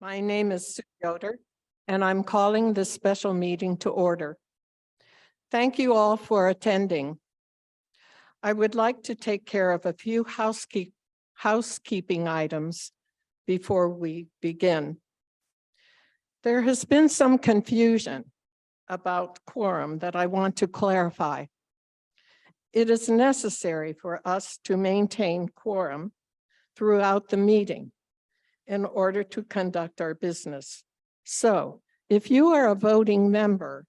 My name is Sue Yoder, and I'm calling this special meeting to order. Thank you all for attending. I would like to take care of a few housekeeping items before we begin. There has been some confusion about quorum that I want to clarify. It is necessary for us to maintain quorum throughout the meeting in order to conduct our business. So if you are a voting member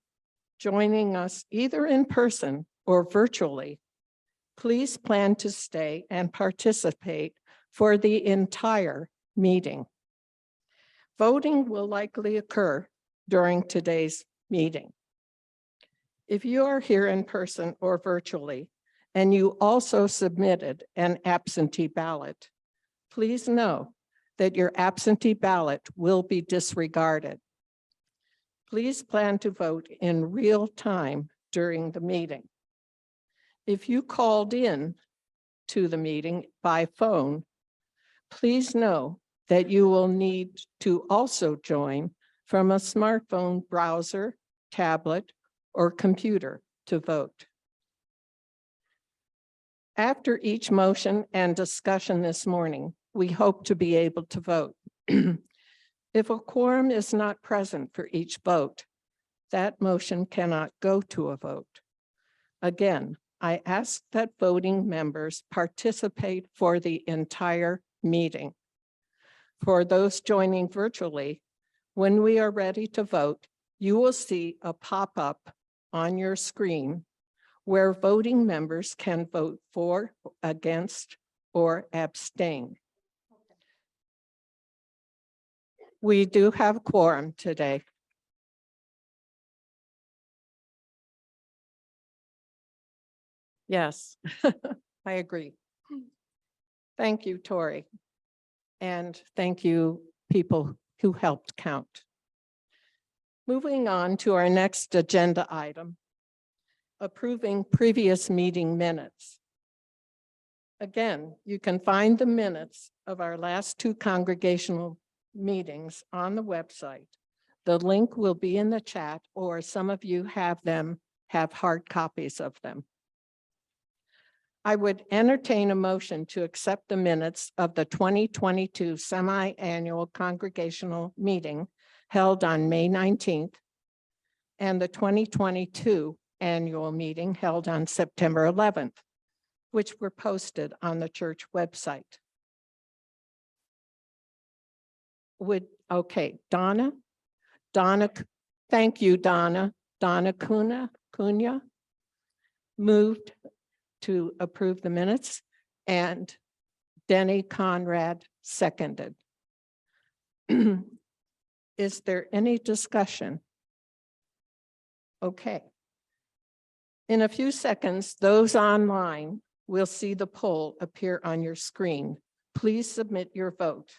joining us either in person or virtually, please plan to stay and participate for the entire meeting. Voting will likely occur during today's meeting. If you are here in person or virtually, and you also submitted an absentee ballot, please know that your absentee ballot will be disregarded. Please plan to vote in real time during the meeting. If you called in to the meeting by phone, please know that you will need to also join from a smartphone, browser, tablet, or computer to vote. After each motion and discussion this morning, we hope to be able to vote. If a quorum is not present for each vote, that motion cannot go to a vote. Again, I ask that voting members participate for the entire meeting. For those joining virtually, when we are ready to vote, you will see a pop-up on your screen where voting members can vote for, against, or abstain. We do have quorum today. Yes, I agree. Thank you, Tori. And thank you, people who helped count. Moving on to our next agenda item, approving previous meeting minutes. Again, you can find the minutes of our last two congregational meetings on the website. The link will be in the chat, or some of you have hard copies of them. I would entertain a motion to accept the minutes of the 2022 semi-annual congregational meeting held on May 19th and the 2022 annual meeting held on September 11th, which were posted on the church website. Donna, thank you, Donna. Donna Cunha moved to approve the minutes, and Denny Conrad seconded. Is there any discussion? Okay. In a few seconds, those online will see the poll appear on your screen. Please submit your vote.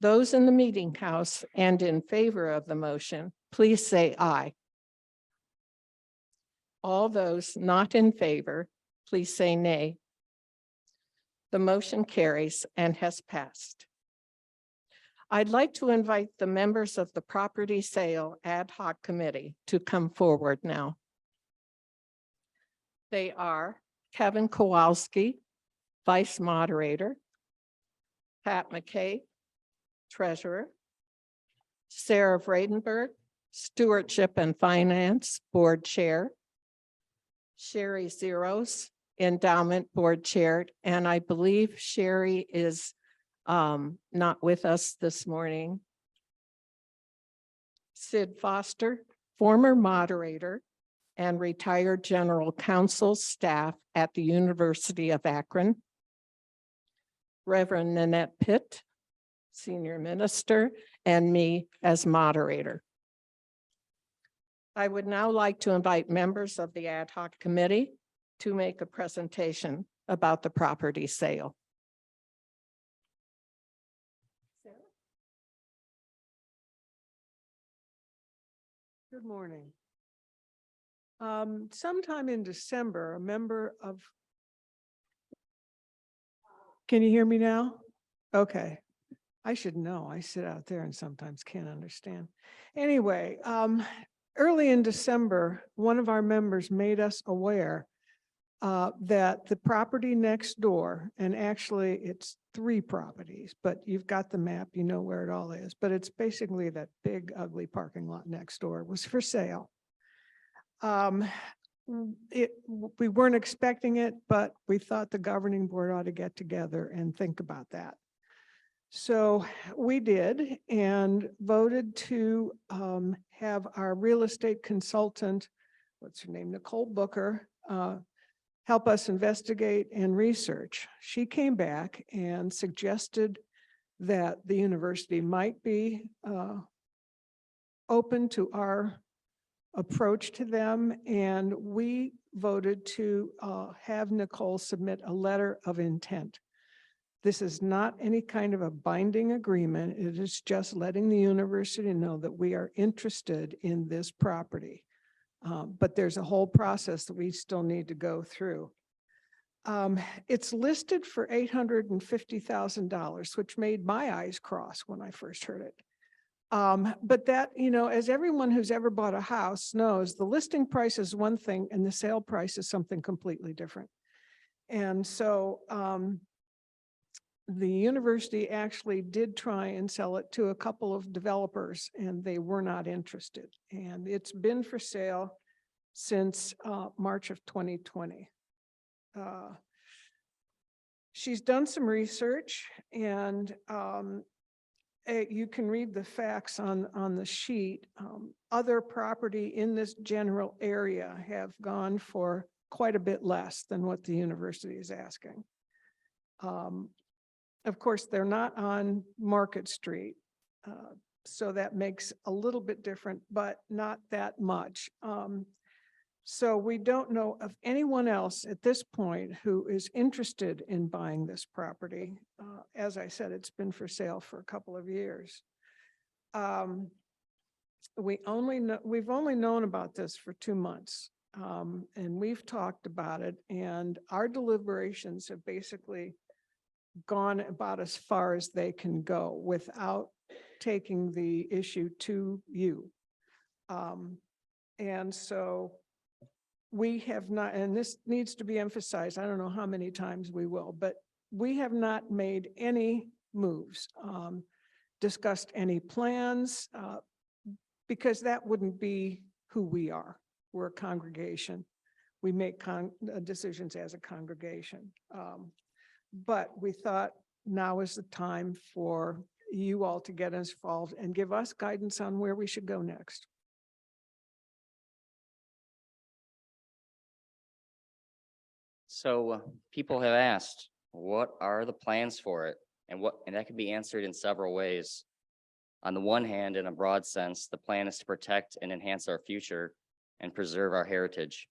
Those in the meeting house and in favor of the motion, please say aye. All those not in favor, please say nay. The motion carries and has passed. I'd like to invite the members of the Property Sale Ad Hoc Committee to come forward now. They are Kevin Kowalski, Vice Moderator, Pat McKay, Treasurer, Sarah Vredenberg, Stewardship and Finance Board Chair, Sherry Zeros, Endowment Board Chair, and I believe Sherry is not with us this morning. Sid Foster, former moderator and retired General Counsel staff at the University of Akron. Reverend Nanette Pitt, Senior Minister, and me as moderator. I would now like to invite members of the ad hoc committee to make a presentation about the property sale. Good morning. Sometime in December, a member of, can you hear me now? Okay. I should know. I sit out there and sometimes can't understand. Anyway, early in December, one of our members made us aware that the property next door, and actually it's 3 properties, but you've got the map, you know where it all is, but it's basically that big ugly parking lot next door was for sale. We weren't expecting it, but we thought the governing board ought to get together and think about that. So we did and voted to have our real estate consultant, what's her name, Nicole Booker, help us investigate and research. She came back and suggested that the university might be open to our approach to them, and we voted to have Nicole submit a letter of intent. This is not any kind of a binding agreement. It is just letting the university know that we are interested in this property. But there's a whole process that we still need to go through. It's listed for $850,000, which made my eyes cross when I first heard it. But that, you know, as everyone who's ever bought a house knows, the listing price is one thing and the sale price is something completely different. And so the university actually did try and sell it to a couple of developers and they were not interested. And it's been for sale since March of 2020. She's done some research and you can read the facts on the sheet. Other property in this general area have gone for quite a bit less than what the university is asking. Of course, they're not on Market Street, so that makes a little bit different, but not that much. So we don't know of anyone else at this point who is interested in buying this property. As I said, it's been for sale for a couple of years. We've only known about this for 2 months, and we've talked about it, and our deliberations have basically gone about as far as they can go without taking the issue to you. And so we have not, and this needs to be emphasized, I don't know how many times we will, but we have not made any moves, discussed any plans, because that wouldn't be who we are. We're a congregation. We make decisions as a congregation. But we thought now is the time for you all to get us involved and give us guidance on where we should go next. So people have asked, what are the plans for it? And that can be answered in several ways. On the one hand, in a broad sense, the plan is to protect and enhance our future and preserve our heritage.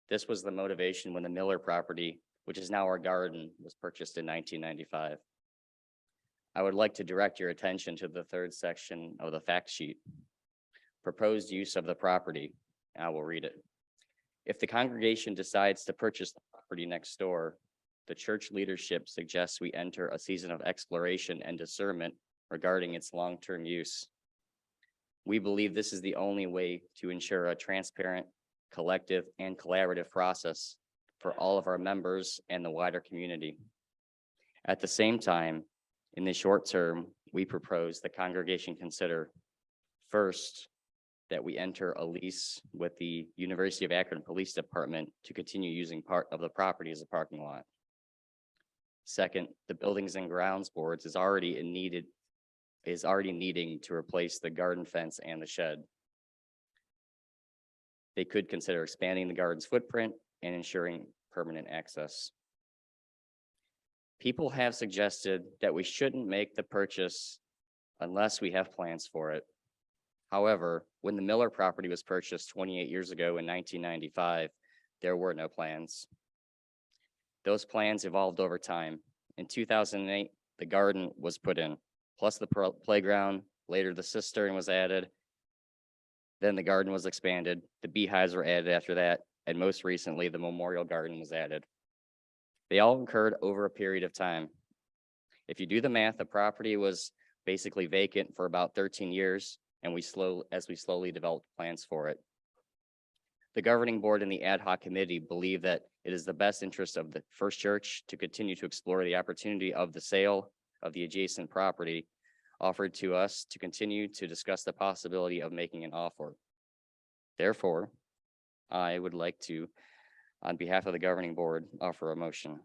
This was the motivation when the Miller property, which is now our garden, was purchased in 1995. I would like to direct your attention to the 3rd section of the fact sheet. Proposed use of the property. I will read it. If the congregation decides to purchase the property next door, the church leadership suggests we enter a season of exploration and discernment regarding its long-term use. We believe this is the only way to ensure a transparent, collective, and collaborative process for all of our members and the wider community. At the same time, in the short term, we propose the congregation consider, first, that we enter a lease with the University of Akron Police Department to continue using part of the property as a parking lot. Second, the Buildings and Grounds Boards is already needing to replace the garden fence and the shed. They could consider expanding the garden's footprint and ensuring permanent access. People have suggested that we shouldn't make the purchase unless we have plans for it. However, when the Miller property was purchased 28 years ago in 1995, there were no plans. Those plans evolved over time. In 2008, the garden was put in, plus the playground. Later, the cistern was added. Then the garden was expanded. The beehives were added after that. And most recently, the memorial garden was added. They all occurred over a period of time. If you do the math, the property was basically vacant for about 13 years, and we slowly developed plans for it. The governing board and the ad hoc committee believe that it is the best interest of the First Church to continue to explore the opportunity of the sale of the adjacent property offered to us to continue to discuss the possibility of making an offer. Therefore, I would like to, on behalf of the governing board, offer a motion.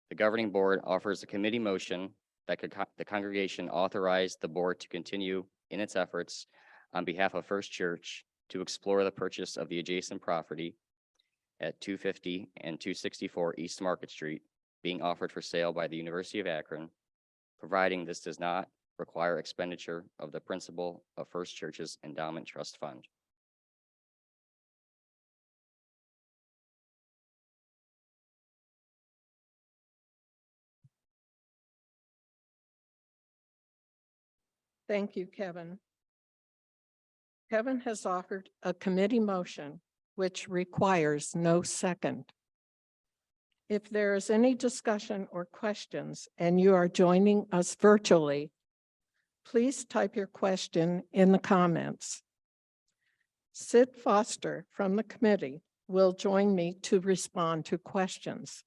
The governing board offers a committee motion that the congregation authorize the board to continue in its efforts on behalf of First Church to explore the purchase of the adjacent property at 250 and 264 East Market Street being offered for sale by the University of Akron, providing this does not require expenditure of the principal of First Church's Endowment Trust Fund. Thank you, Kevin. Kevin has offered a committee motion which requires no second. If there is any discussion or questions and you are joining us virtually, please type your question in the comments. Sid Foster from the committee will join me to respond to questions.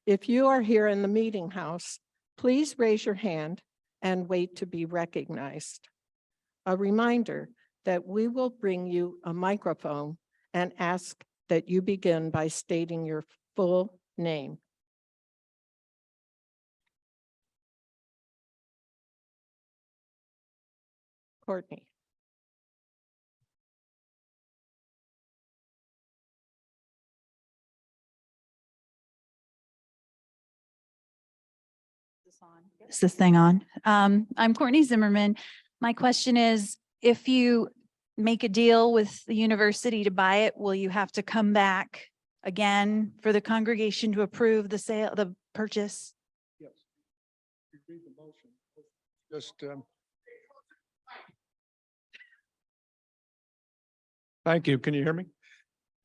If you are here in the meeting house, please raise your hand and wait to be recognized. A reminder that we will bring you a microphone and ask that you begin by stating your full name. Courtney. Is this thing on? I'm Courtney Zimmerman. My question is, if you make a deal with the university to buy it, will you have to come back again for the congregation to approve the sale, the purchase? Yes. You read the motion. Just, thank you. Can you hear me?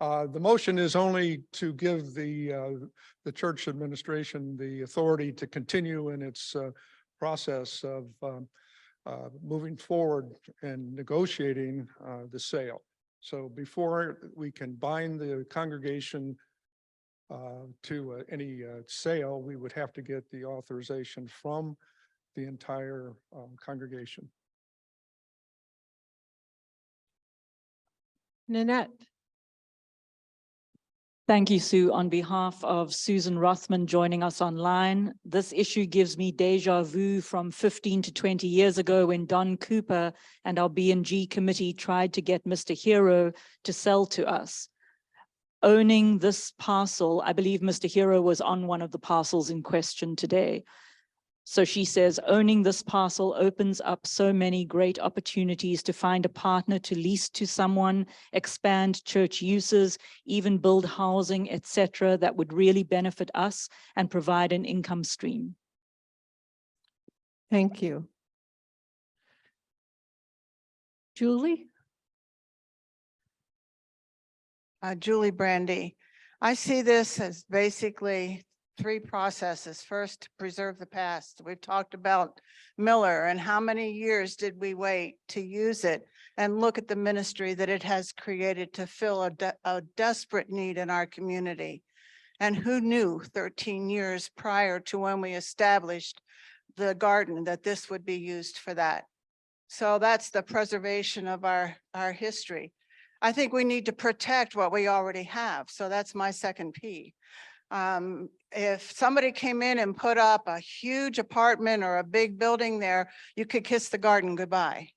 The motion is only to give the church administration the authority to continue in its process of moving forward and negotiating the sale. So before we can bind the congregation to any sale, we would have to get the authorization from the entire congregation. Nanette. Thank you, Sue. On behalf of Susan Rothman joining us online, this issue gives me deja vu from 15 to 20 years ago when Don Cooper and our B&G committee tried to get Mr. Hero to sell to us. Owning this parcel, I believe Mr. Hero was on one of the parcels in question today. So she says, owning this parcel opens up so many great opportunities to find a partner to lease to someone, expand church uses, even build housing, etc., that would really benefit us and provide an income stream. Thank you. Julie? Julie Brandy. I see this as basically three processes. First, preserve the past. We've talked about Miller and how many years did we wait to use it, and look at the ministry that it has created to fill a desperate need in our community. And who knew 13 years prior to when we established the garden that this would be used for that? So that's the preservation of our history. I think we need to protect what we already have. So that's my second P. If somebody came in and put up a huge apartment or a big building there, you could kiss the garden goodbye.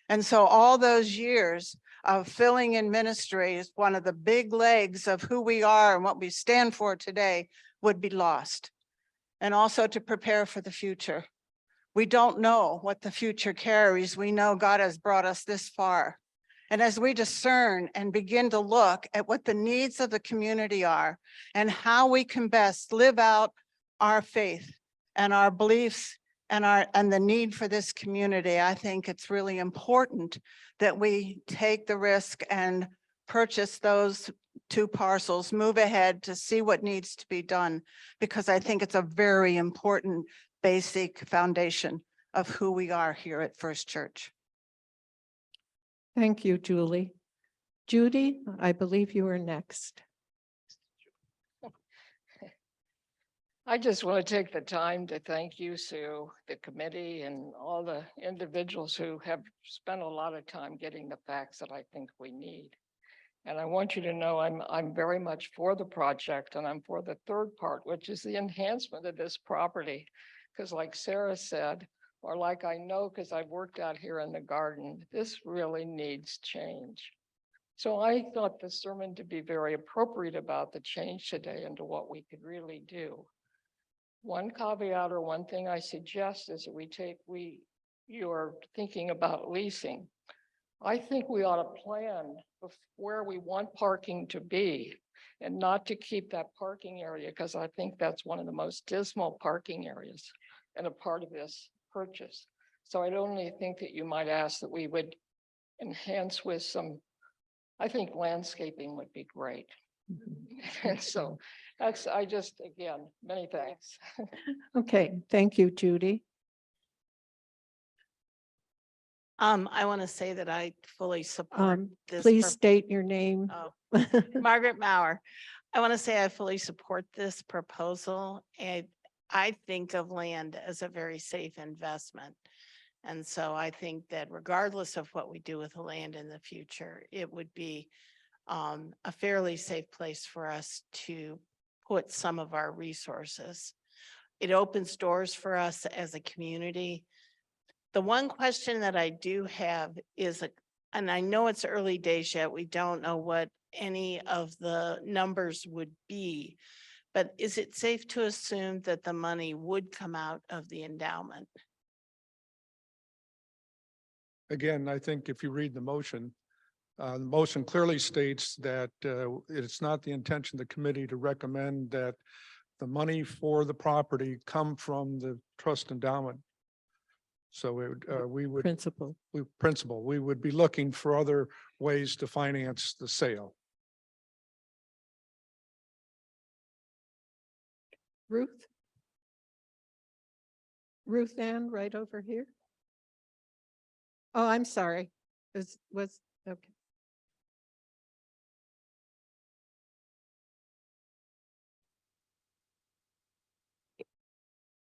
And so all those years of filling in ministry is one of the big legs of who we are and what we stand for today would be lost. And also to prepare for the future. We don't know what the future carries. We know God has brought us this far. And as we discern and begin to look at what the needs of the community are and how we can best live out our faith and our beliefs and the need for this community, I think it's really important that we take the risk and purchase those two parcels, move ahead to see what needs to be done, because I think it's a very important basic foundation of who we are here at First Church. Thank you, Julie. Judy, I believe you are next. I just want to take the time to thank you, Sue, the committee, and all the individuals who have spent a lot of time getting the facts that I think we need. And I want you to know I'm very much for the project, and I'm for the third part, which is the enhancement of this property. Because like Sarah said, or like I know because I've worked out here in the garden, this really needs change. So I thought the sermon to be very appropriate about the change today and to what we could really do. One caveat or one thing I suggest is that you're thinking about leasing. I think we ought to plan where we want parking to be and not to keep that parking area, because I think that's one of the most dismal parking areas and a part of this purchase. So I'd only think that you might ask that we would enhance with some, I think landscaping would be great. And so again, many thanks. Okay, thank you, Judy. I want to say that I fully support this. Please state your name. Oh, Margaret Maurer. I want to say I fully support this proposal, and I think of land as a very safe investment. And so I think that regardless of what we do with the land in the future, it would be a fairly safe place for us to put some of our resources. It opens doors for us as a community. The one question that I do have is, and I know it's early days yet, we don't know what any of the numbers would be, but is it safe to assume that the money would come out of the endowment? Again, I think if you read the motion clearly states that it's not the intention of the committee to recommend that the money for the property come from the trust endowment. So we would Principal. we would be looking for other ways to finance the sale. Ruth? Ruth Ann, right over here. Oh, I'm sorry. Was okay.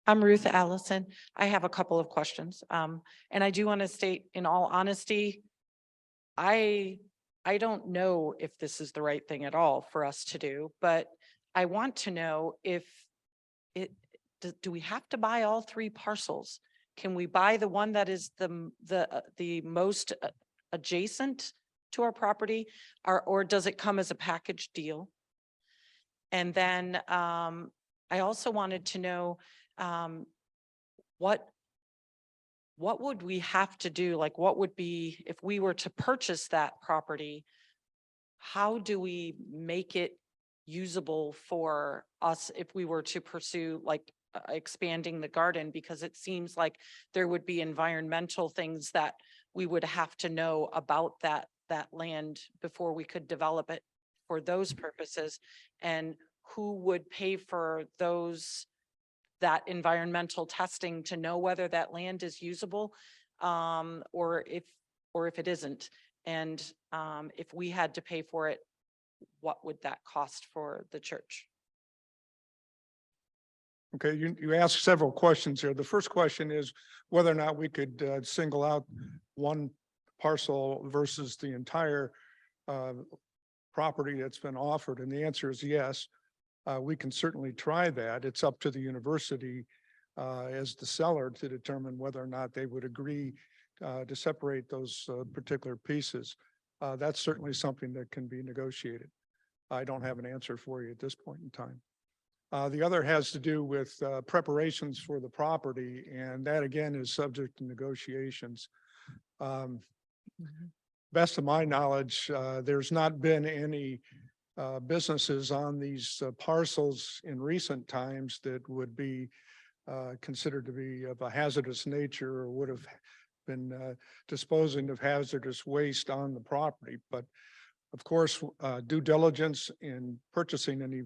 I'm Ruth Allison. I have a couple of questions. And I do want to state, in all honesty, I don't know if this is the right thing at all for us to do, but I want to know if do we have to buy all three parcels? Can we buy the one that is the most adjacent to our property, or does it come as a package deal? And then I also wanted to know what would we have to do? Like, what would be, if we were to purchase that property, how do we make it usable for us if we were to pursue like expanding the garden? Because it seems like there would be environmental things that we would have to know about that land before we could develop it for those purposes. And who would pay for that environmental testing to know whether that land is usable, or if it isn't? And if we had to pay for it, what would that cost for the church? Okay, you asked several questions here. The first question is whether or not we could single out one parcel versus the entire property that's been offered. And the answer is yes. We can certainly try that. It's up to the university as the seller to determine whether or not they would agree to separate those particular pieces. That's certainly something that can be negotiated. I don't have an answer for you at this point in time. The other has to do with preparations for the property, and that again is subject to negotiations. Best of my knowledge, there's not been any businesses on these parcels in recent times that would be considered to be of a hazardous nature or would have been disposing of hazardous waste on the property. But of course, due diligence in purchasing any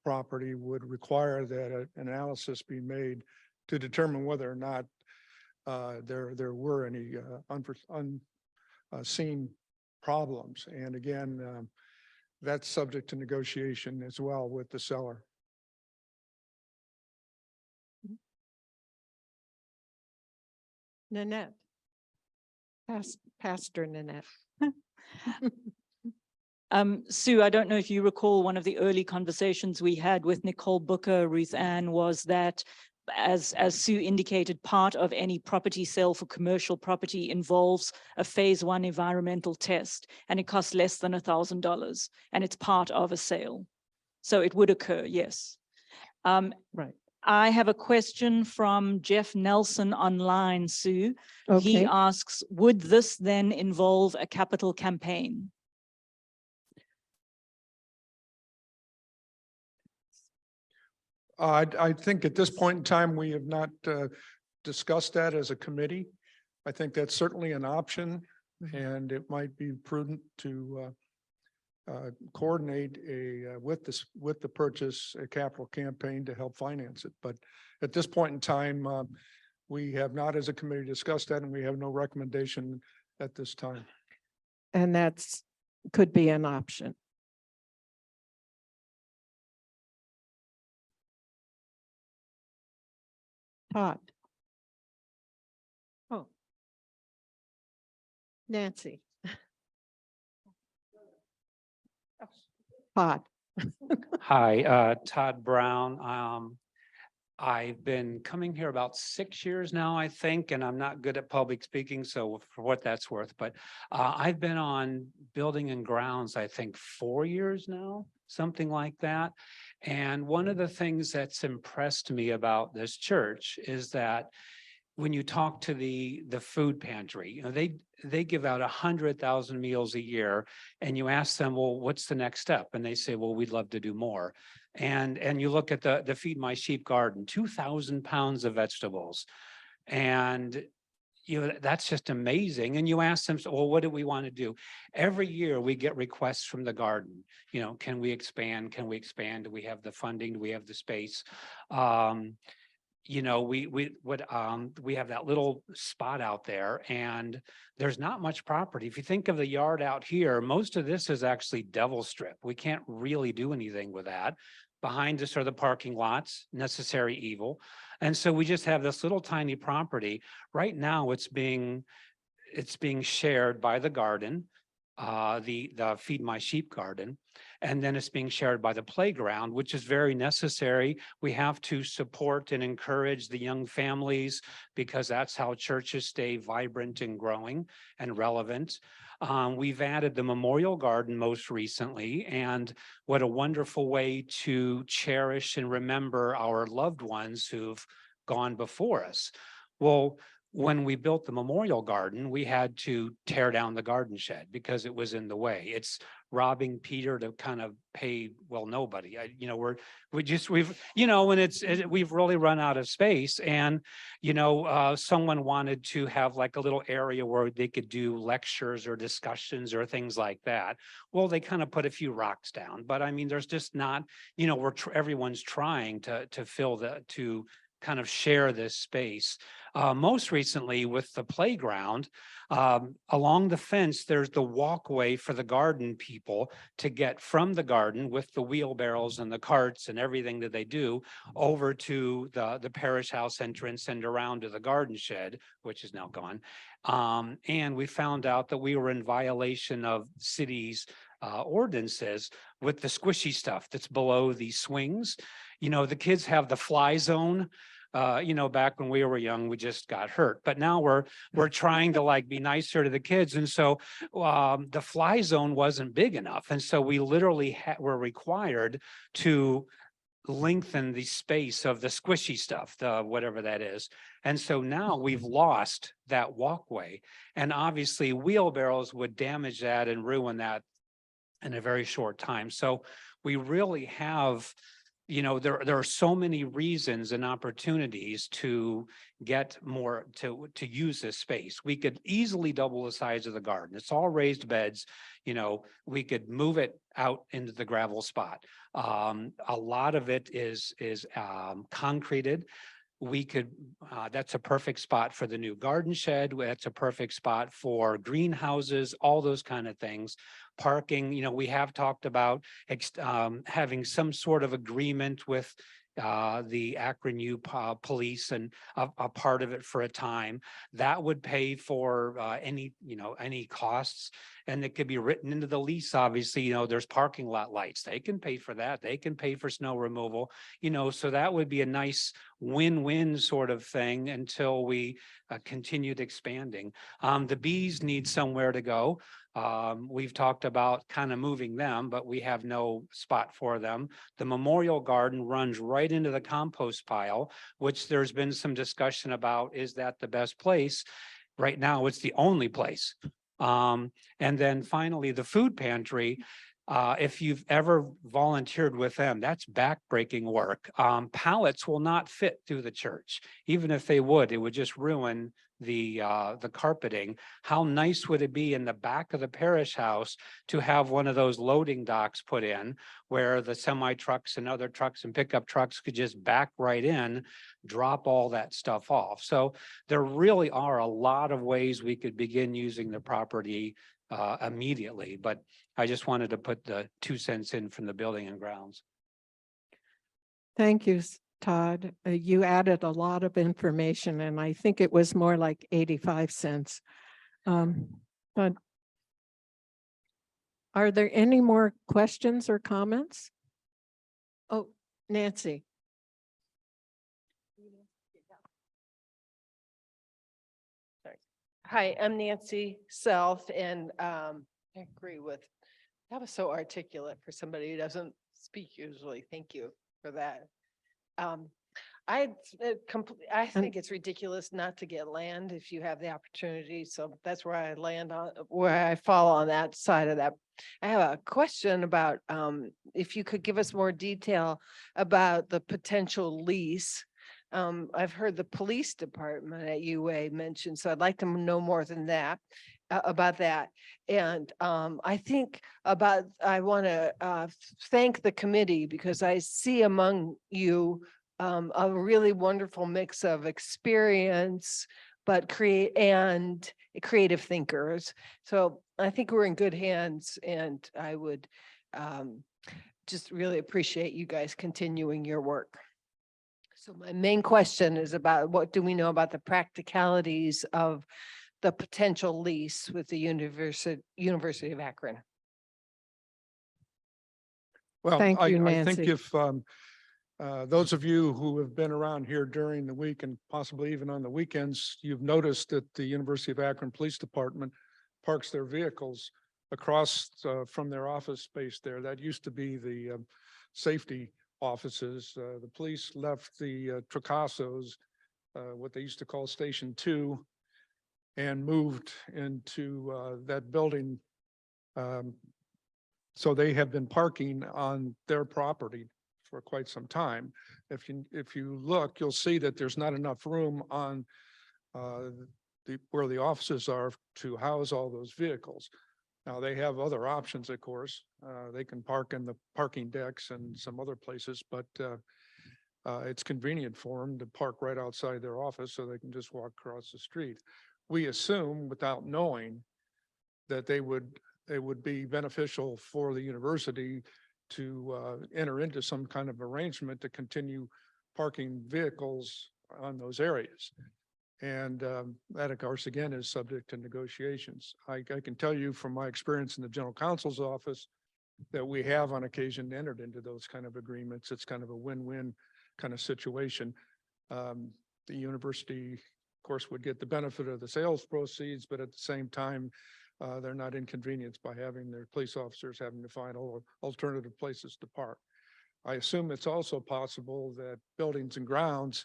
property would require that an analysis be made to determine whether or not there were any unforeseen problems. And again, that's subject to negotiation as well with the seller. Nanette. Pastor Nanette. Sue, I don't know if you recall one of the early conversations we had with Nicole Booker, Ruth Ann, was that as Sue indicated, part of any property sale for commercial property involves a phase 1 environmental test, and it costs less than $1,000, and it's part of a sale. So it would occur, yes. Right. I have a question from Jeff Nelson online, Sue. He Okay. asks, would this then involve a capital campaign? I think at this point in time, we have not discussed that as a committee. I think that's certainly an option, and it might be prudent to coordinate with the purchase, a capital campaign to help finance it. But at this point in time, we have not as a committee discussed that, and we have no recommendation at this time. And could be an option. Todd. Oh. Nancy. Todd. Hi, Todd Brown. I've been coming here about 6 years now, I think, and I'm not good at public speaking, so for what that's worth, but I've been on building and grounds, I think 4 years now, something like that. And one of the things that's impressed me about this church is that when you talk to the food pantry, you know, they give out 100,000 meals a year, and you ask them, well, what's the next step? And they say, well, we'd love to do more. And you look at the Feed My Sheep garden, 2,000 pounds of vegetables. And you know, that's just amazing. And you ask them, well, what do we want to do? Every year we get requests from the garden. You know, can we expand? Can we expand? Do we have the funding? Do we have the space? You know, we have that little spot out there, and there's not much property. If you think of the yard out here, most of this is actually devil strip. We can't really do anything with that. Behind us are the parking lots, necessary evil. And so we just have this little tiny property. Right now it's being shared by the garden, the Feed My Sheep garden, and then it's being shared by the playground, which is very necessary. We have to support and encourage the young families because that's how churches stay vibrant and growing and relevant. We've added the memorial garden most recently, and what a wonderful way to cherish and remember our loved ones who've gone before us. Well, when we built the memorial garden, we had to tear down the garden shed because it was in the way. It's robbing Peter to kind of pay, well, nobody. We've really run out of space. And, someone wanted to have like a little area where they could do lectures or discussions or things like that. Well, they kind of put a few rocks down, but I mean, there's just not, everyone's trying to kind of share this space. Most recently with the playground, along the fence, there's the walkway for the garden people to get from the garden with the wheelbarrows and the carts and everything that they do over to the parish house entrance and around to the garden shed, which is now gone. And we found out that we were in violation of city's ordinances with the squishy stuff that's below these swings. The kids have the fly zone. Back when we were young, we just got hurt, but now we're trying to be nicer to the kids. And so the fly zone wasn't big enough. And so we literally were required to lengthen the space of the squishy stuff, whatever that is. And so now we've lost that walkway, and obviously wheelbarrows would damage that and ruin that in a very short time. So we really have, there are so many reasons and opportunities to get more, to use this space. We could easily double the size of the garden. It's all raised beds. We could move it out into the gravel spot. A lot of it is concreted. we could, that's a perfect spot for the new garden shed. That's a perfect spot for greenhouses, all those kind of things. Parking, we have talked about having some sort of agreement with the Akron U police and a part of it for a time. That would pay for any costs. And it could be written into the lease, obviously, there's parking lot lights. They can pay for that. They can pay for snow removal, so that would be a nice win-win sort of thing until we continued expanding. The bees need somewhere to go. We've talked about kind of moving them, but we have no spot for them. The memorial garden runs right into the compost pile, which there's been some discussion about, is that the best place? Right now, it's the only place. And then finally, the food pantry. If you've ever volunteered with them, that's backbreaking work. Pallets will not fit through the church. Even if they would, it would just ruin the carpeting. How nice would it be in the back of the parish house to have one of those loading docks put in where the semi trucks and other trucks and pickup trucks could just back right in, drop all that stuff off. So there really are a lot of ways we could begin using the property immediately, but I just wanted to put the 2 cents in from the building and grounds. Thank you, Todd. You added a lot of information, and I think it was more like 85 cents. But are there any more questions or comments? Oh, Nancy. Hi, I'm Nancy Self, and I agree with, that was so articulate for somebody who doesn't speak usually. Thank you for that. I think it's ridiculous not to get land if you have the opportunity. So that's where I land on, where I fall on that side of that. I have a question about if you could give us more detail about the potential lease. I've heard the police department at UA mentioned, so I'd like to know more than that, about that. And I think I want to thank the committee because I see among you a really wonderful mix of experience, but creative thinkers. So I think we're in good hands, and I would just really appreciate you guys continuing your work. So my main question is about what do we know about the practicalities of the potential lease with the University of Akron? Well, Thank you, I think Nancy. if those of you who have been around here during the week and possibly even on the weekends, you've noticed that the University of Akron Police Department parks their vehicles across from their office space there. That used to be the safety offices. The police left the Tricassos, what they used to call Station 2, and moved into that building. So they have been parking on their property for quite some time. If you look, you'll see that there's not enough room on where the offices are to house all those vehicles. Now, they have other options, of course. They can park in the parking decks and some other places, but it's convenient for them to park right outside their office so they can just walk across the street. We assume, without knowing, that they would be beneficial for the university to enter into some kind of arrangement to continue parking vehicles on those areas. And that, of course, again, is subject to negotiations. I can tell you from my experience in the general counsel's office that we have on occasion entered into those kind of agreements. It's kind of a win-win kind of situation. The university, of course, would get the benefit of the sales proceeds, but at the same time, they're not inconvenienced by having their police officers having to find alternative places to park. I assume it's also possible that buildings and grounds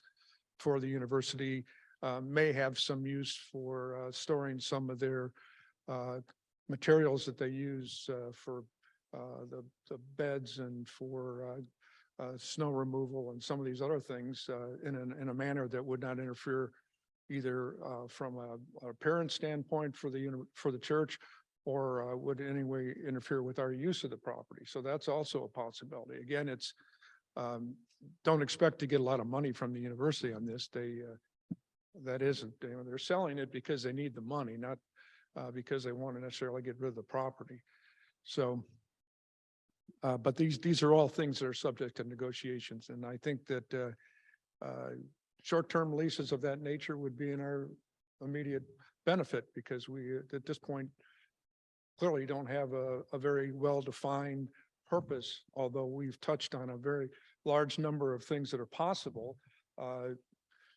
for the university may have some use for storing some of their materials that they use for the beds and for snow removal and some of these other things in a manner that would not interfere either from a parent standpoint for the church or would in any way interfere with our use of the property. So that's also a possibility. Again, it's don't expect to get a lot of money from the university on this. That isn't, they're selling it because they need the money, not because they want to necessarily get rid of the property. So, but these are all things that are subject to negotiations. And I think that short-term leases of that nature would be in our immediate benefit, because we, at this point, clearly don't have a very well-defined purpose, although we've touched on a very large number of things that are possible.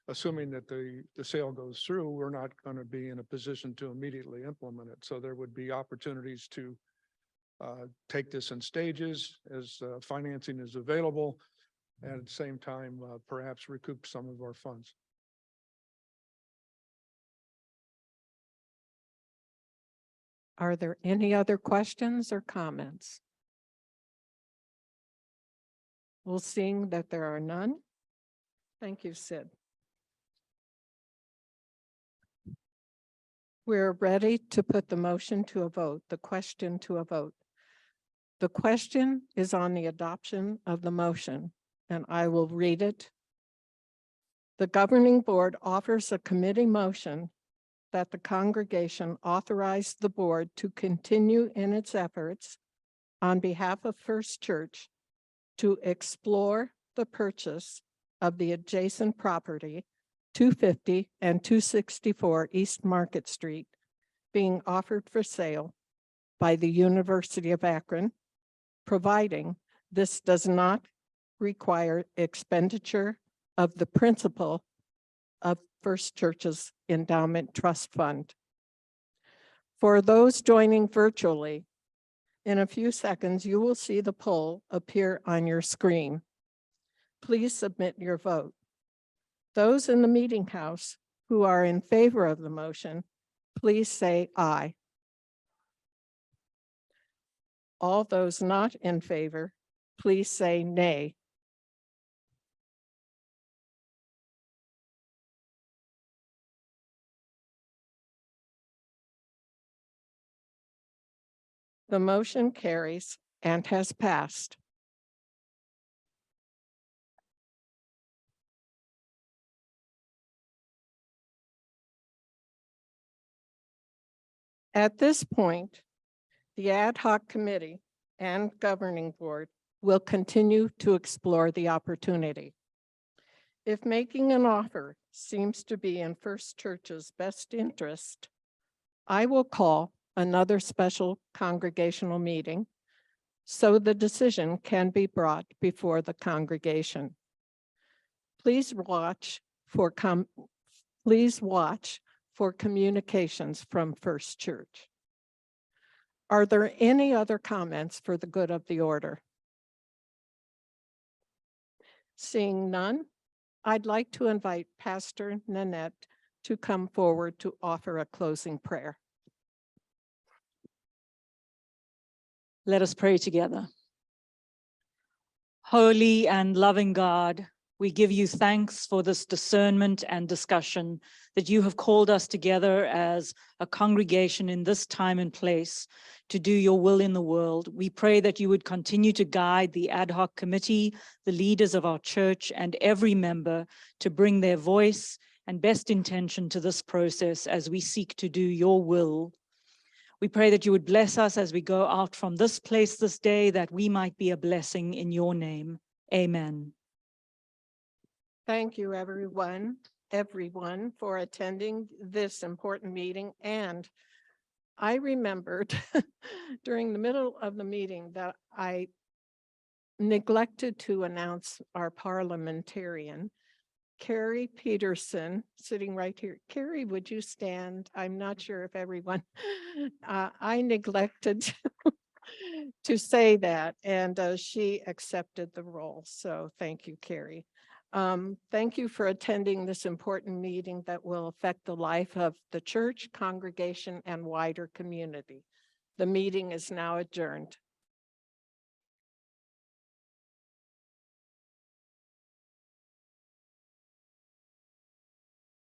Assuming that the sale goes through, we're not going to be in a position to immediately implement it. So there would be opportunities to take this in stages as financing is available, and at the same time, perhaps recoup some of our funds. Are there any other questions or comments? Well, seeing that there are none, thank you, Sid. We're ready to put the motion to a vote, the question to a vote. The question is on the adoption of the motion, and I will read it. The governing board offers a committee motion that the congregation authorize the board to continue in its efforts on behalf of First Church to explore the purchase of the adjacent property, 250 and 264 East Market Street, being offered for sale by the University of Akron, providing this does not require expenditure of the principal of First Church's Endowment Trust Fund. For those joining virtually, in a few seconds, you will see the poll appear on your screen. Please submit your vote. Those in the meeting house who are in favor of the motion, please say aye. All those not in favor, please say nay. The motion carries and has passed. At this point, the ad hoc committee and governing board will continue to explore the opportunity. If making an offer seems to be in First Church's best interest, I will call another special congregational meeting so the decision can be brought before the congregation. Please watch for communications from First Church. Are there any other comments for the good of the order? Seeing none, I'd like to invite Pastor Nanette to come forward to offer a closing prayer. Let us pray together. Holy and loving God, we give you thanks for this discernment and discussion that you have called us together as a congregation in this time and place to do your will in the world. We pray that you would continue to guide the ad hoc committee, the leaders of our church, and every member to bring their voice and best intention to this process as we seek to do your will. We pray that you would bless us as we go out from this place this day, that we might be a blessing in your name. Amen. Thank you, everyone for attending this important meeting. And I remembered during the middle of the meeting that I neglected to announce our parliamentarian, Carrie Peterson, sitting right here. Carrie, would you stand? I'm not sure if everyone, I neglected to say that, and she accepted the role. So thank you, Carrie. Thank you for attending this important meeting that will affect the life of the church, congregation, and wider community. The meeting is now adjourned.